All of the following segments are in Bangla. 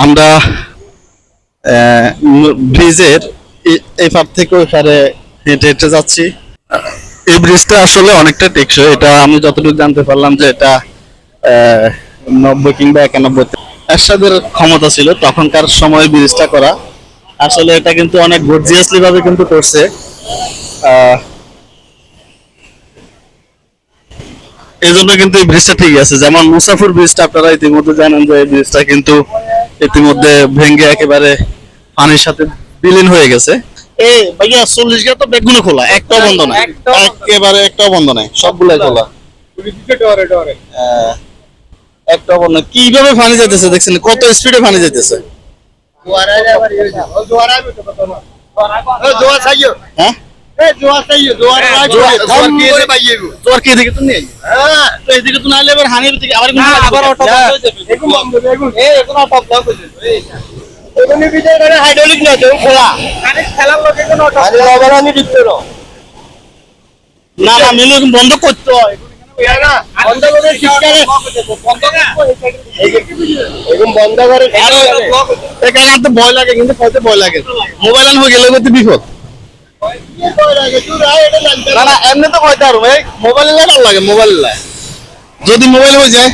আমরা ব্রিজের এই পার থেকে ওই পারে হেঁটে হেঁটে যাচ্ছি। এই ব্রিজটা আসলে অনেকটা টেকসই, এটা আমি যতটুকু জানতে পারলাম যে এটা 90 কিংবা 91 এরশাদের ক্ষমতা ছিল তখনকার সময় ব্রিজটা করা। আসলে এটা কিন্তু অনেক গর্জিয়াসলি ভাবে কিন্তু করছে। এই জন্য কিন্তু এই ব্রিজটা ঠিক আছে। যেমন মুসাফির ব্রিজটা আপনারা ইতিমধ্যে জানেন যে এই ব্রিজটা কিন্তু ইতিমধ্যে ভেঙে একেবারে পানির সাথে বিলীন হয়ে গেছে। এই ভাইয়া 40 গা তো বেগুনে খোলা, একটাও বন্ধ নাই, একেবারে একটাও বন্ধ নাই, সবগুলাই খোলা। একটাও বন্ধ নাই। কিভাবে পানি যাইতেছে দেখছেন, কত স্পিডে পানি যাইতেছে। হ্যাঁ জোয়ার কি এদিকে তো নেই, তো এদিকে তো নাইলে এবার হানির দিকে আবার অটো হাইড্রোলিক না তো খোলা খেলার লোকে কোনো অটো না না মিলে বন্ধ করতে হয় বন্ধ করে ঠিকঠাক এরকম বন্ধ করে এখানে তো ভয় লাগে, কিন্তু কইতে ভয় লাগে। মোবাইল আন হয়ে গেলে কত বিপদ। না না এমনি তো কইতে পারবো ভাই, মোবাইল লাগে মোবাইল যদি মোবাইল হয়ে যায়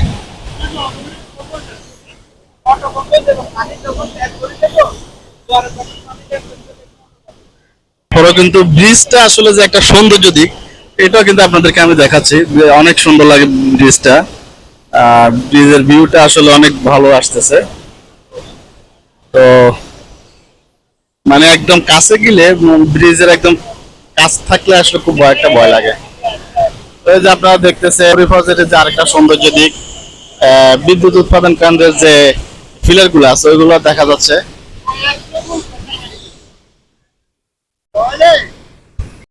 কিন্তু ব্রিজটা আসলে যে একটা সৌন্দর্য দিক, এটাও কিন্তু আপনাদেরকে আমি দেখাচ্ছি। অনেক সুন্দর লাগে ব্রিজটা, ব্রিজের ভিউটা আসলে অনেক ভালো আসতেছে। তো মানে একদম কাছে গেলে ব্রিজের একদম কাছ থাকলে আসলে খুব একটা ভয় লাগে। ওই যে আপনারা দেখতেছে যে আরেকটা সৌন্দর্য দিক, বিদ্যুৎ উৎপাদন কেন্দ্রের যে ফিলার গুলো আছে ওইগুলো দেখা যাচ্ছে।